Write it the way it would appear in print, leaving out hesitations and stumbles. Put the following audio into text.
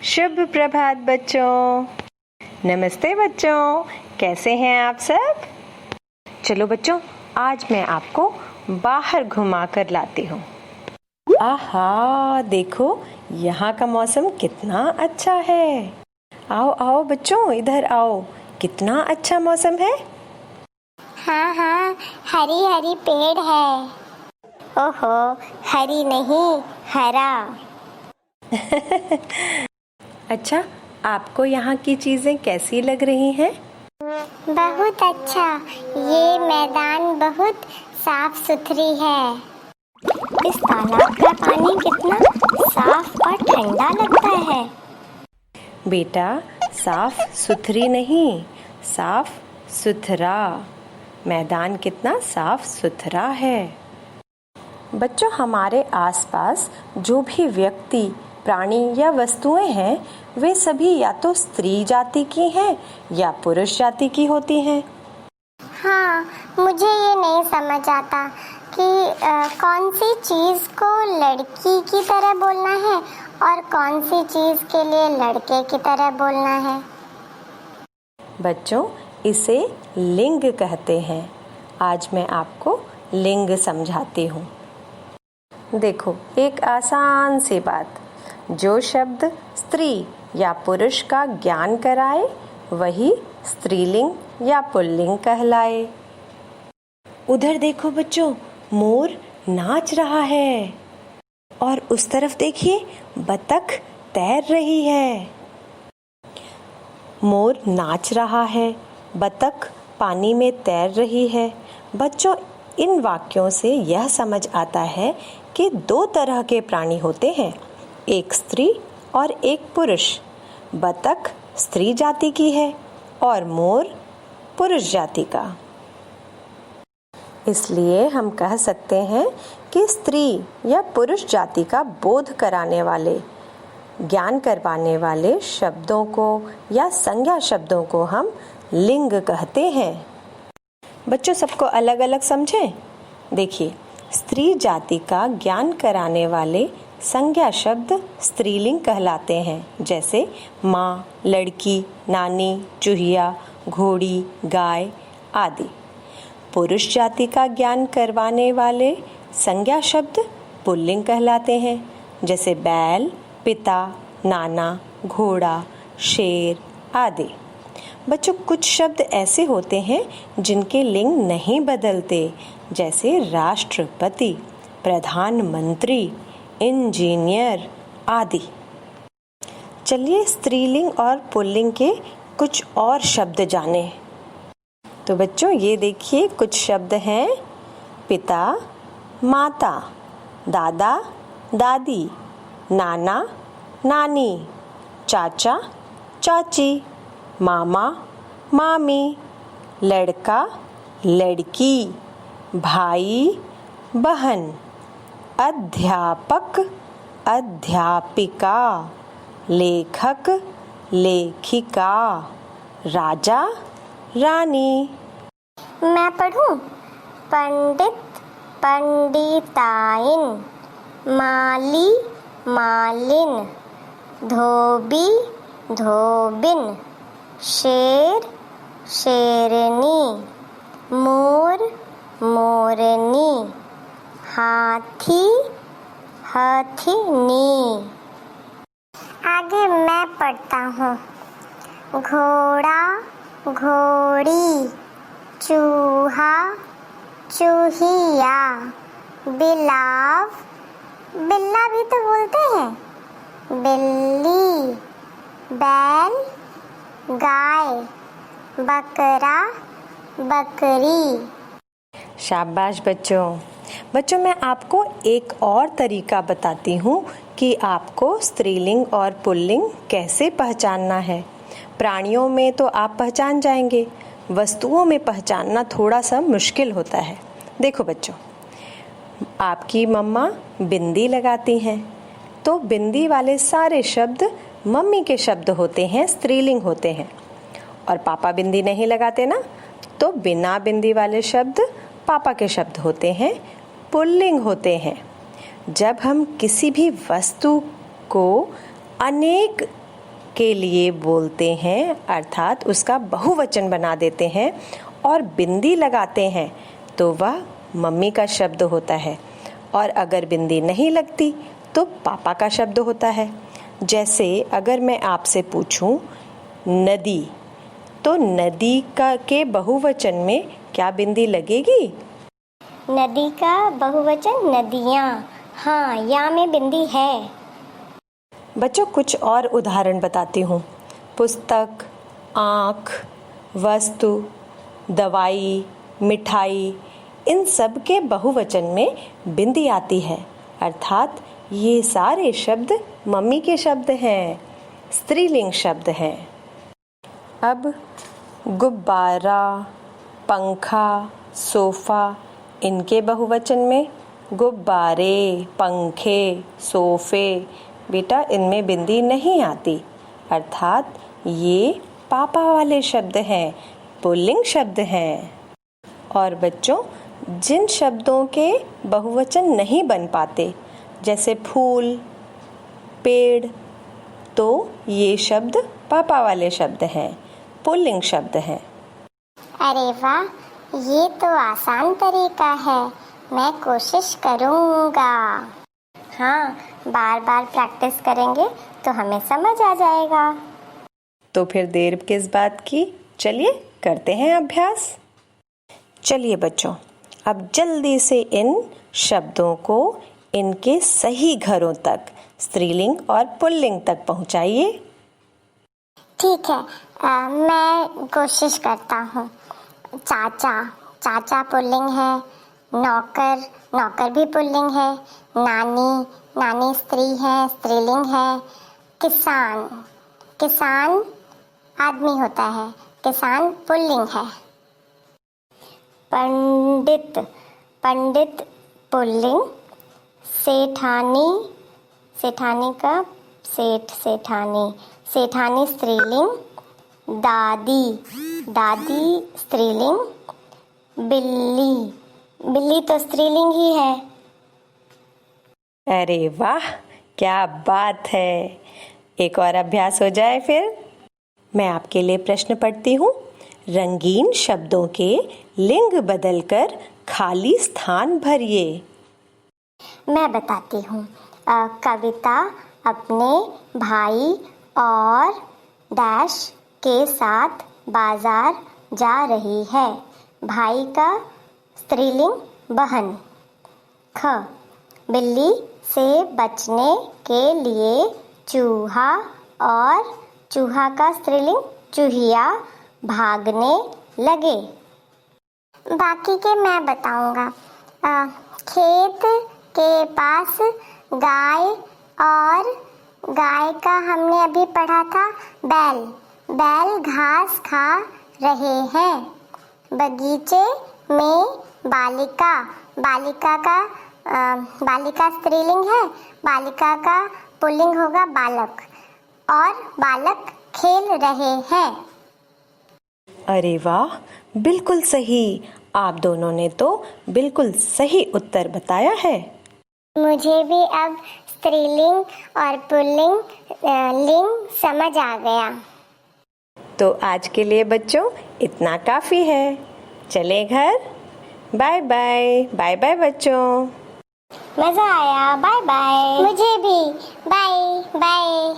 शुभ प्रभात बच्चों। नमस्ते बच्चों, कैसे हैं आप सब? चलो बच्चों, आज मैं आपको बाहर घुमा कर लाती हूँ। आहा, देखो यहाँ का मौसम कितना अच्छा है। आओ आओ बच्चों, इधर आओ। कितना अच्छा मौसम है। हाँ हाँ, हरी हरी पेड़ है। ओहो, हरी नहीं, हरा। अच्छा, आपको यहाँ की चीजें कैसी लग रही हैं? बहुत अच्छा, ये मैदान बहुत साफ सुथरी है। इस तालाब का पानी कितना साफ और ठंडा लगता है। बेटा, साफ सुथरी नहीं, साफ सुथरा। मैदान कितना साफ सुथरा है। बच्चों, हमारे आसपास जो भी व्यक्ति, प्राणी या वस्तुएं हैं, वे सभी या तो स्त्री जाति की हैं या पुरुष जाति की होती हैं। हाँ, मुझे ये नहीं समझ आता कि कौन सी चीज़ को लड़की की तरह बोलना है और कौन सी चीज़ के लिए लड़के की तरह बोलना है। बच्चों, इसे लिंग कहते हैं। आज मैं आपको लिंग समझाती हूँ। देखो, एक आसान सी बात, जो शब्द स्त्री या पुरुष का ज्ञान कराए वही स्त्रीलिंग या पुल्लिंग कहलाए। उधर देखो बच्चों, मोर नाच रहा है और उस तरफ देखिए, बतख तैर रही है। मोर नाच रहा है, बतख पानी में तैर रही है। बच्चों, इन वाक्यों से यह समझ आता है कि दो तरह के प्राणी होते हैं, एक स्त्री और एक पुरुष। बतख स्त्री जाति की है और मोर पुरुष जाति का। इसलिए हम कह सकते हैं कि स्त्री या पुरुष जाति का बोध कराने वाले, ज्ञान करवाने वाले शब्दों को या संज्ञा शब्दों को हम लिंग कहते हैं। बच्चों, सबको अलग अलग समझें। देखिए, स्त्री जाति का ज्ञान कराने वाले संज्ञा शब्द स्त्रीलिंग कहलाते हैं, जैसे माँ, लड़की, नानी, चूहिया, घोड़ी, गाय आदि। पुरुष जाति का ज्ञान करवाने वाले संज्ञा शब्द पुल्लिंग कहलाते हैं, जैसे बैल, पिता, नाना, घोड़ा, शेर आदि। बच्चों, कुछ शब्द ऐसे होते हैं जिनके लिंग नहीं बदलते, जैसे राष्ट्रपति, प्रधानमंत्री, इंजीनियर आदि। चलिए स्त्रीलिंग और पुल्लिंग के कुछ और शब्द जानें। तो बच्चों, ये देखिए कुछ शब्द हैं। पिता, माता, दादा, दादी, नाना, नानी, चाचा, चाची, मामा, मामी, लड़का, लड़की, भाई, बहन, अध्यापक, अध्यापिका, लेखक, लेखिका, राजा, रानी। मैं पढ़ूं? पंडित, पंडिताइन, माली, मालिन, धोबी, धोबिन, शेर, शेरनी, मोर, मोरनी, हाथी, हाथीनी। आगे मैं पढ़ता हूँ। घोड़ा, घोड़ी, चूहा, चूहिया, बिलाव, बिल्ला भी तो बोलते हैं, बिल्ली, बैल, गाय, बकरा, बकरी। शाबाश बच्चों। बच्चों, मैं आपको एक और तरीका बताती हूँ कि आपको स्त्रीलिंग और पुल्लिंग कैसे पहचानना है। प्राणियों में तो आप पहचान जाएंगे, वस्तुओं में पहचानना थोड़ा सा मुश्किल होता है। देखो बच्चों, आपकी मम्मा बिंदी लगाती हैं, तो बिंदी वाले सारे शब्द मम्मी के शब्द होते हैं, स्त्रीलिंग होते हैं। और पापा बिंदी नहीं लगाते ना, तो बिना बिंदी वाले शब्द पापा के शब्द होते हैं, पुल्लिंग होते हैं। जब हम किसी भी वस्तु को अनेक के लिए बोलते हैं, अर्थात उसका बहुवचन बना देते हैं और बिंदी लगाते हैं, तो वह मम्मी का शब्द होता है। और अगर बिंदी नहीं लगती तो पापा का शब्द होता है। जैसे अगर मैं आपसे पूछूं नदी, तो नदी का के बहुवचन में क्या बिंदी लगेगी? नदी का बहुवचन नदियाँ। हाँ, या में बिंदी है। बच्चों कुछ और उदाहरण बताती हूँ। पुस्तक, आँख, वस्तु, दवाई, मिठाई, इन सब के बहुवचन में बिंदी आती है, अर्थात ये सारे शब्द मम्मी के शब्द हैं, स्त्रीलिंग शब्द हैं। अब गुब्बारा, पंखा, सोफ़ा, इनके बहुवचन में गुब्बारे, पंखे, सोफ़े, बेटा इनमें बिंदी नहीं आती, अर्थात ये पापा वाले शब्द हैं, पुल्लिंग शब्द हैं। और बच्चों जिन शब्दों के बहुवचन नहीं बन पाते, जैसे फूल, पेड़, तो ये शब्द पापा वाले शब्द हैं, पुल्लिंग शब्द हैं। अरे वाह, ये तो आसान तरीका है, मैं कोशिश करूँगा। हाँ, बार बार प्रैक्टिस करेंगे तो हमें समझ आ जाएगा। तो फिर देर किस बात की, चलिए करते हैं अभ्यास। चलिए बच्चों, अब जल्दी से इन शब्दों को इनके सही घरों तक, स्त्रीलिंग और पुल्लिंग तक पहुंचाइए। ठीक है, मैं कोशिश करता हूँ। चाचा, चाचा पुल्लिंग है। नौकर, नौकर भी पुल्लिंग है। नानी, नानी स्त्री है, स्त्रीलिंग है। किसान, किसान आदमी होता है, किसान पुल्लिंग है। पंडित, पंडित पुल्लिंग। सेठानी, सेठानी का सेठ, सेठानी, सेठानी स्त्रीलिंग। दादी, दादी स्त्रीलिंग। बिल्ली, बिल्ली तो स्त्रीलिंग ही है। अरे वाह, क्या बात है। एक और अभ्यास हो जाए फिर। मैं आपके लिए प्रश्न पढ़ती हूँ। रंगीन शब्दों के लिंग बदलकर खाली स्थान भरिए। मैं बताती हूँ। कविता अपने भाई और डैश के साथ बाजार जा रही है। भाई का स्त्रीलिंग बहन। ख, बिल्ली से बचने के लिए चूहा और चूहा का स्त्रीलिंग चूहिया भागने लगे। बाकी के मैं बताऊंगा। खेत के पास गाय, और गाय का हमने अभी पढ़ा था बैल, बैल घास खा रहे हैं। बगीचे में बालिका, बालिका का बालिका स्त्रीलिंग है, बालिका का पुल्लिंग होगा बालक, और बालक खेल रहे हैं। अरे वाह, बिल्कुल सही। आप दोनों ने तो बिल्कुल सही उत्तर बताया है। मुझे भी अब स्त्रीलिंग और पुल्लिंग लिंग समझ आ गया। तो आज के लिए बच्चों इतना काफी है। चले घर। Bye bye. बाय बाय बच्चों। मजा आया। Bye bye. मुझे भी। Bye bye.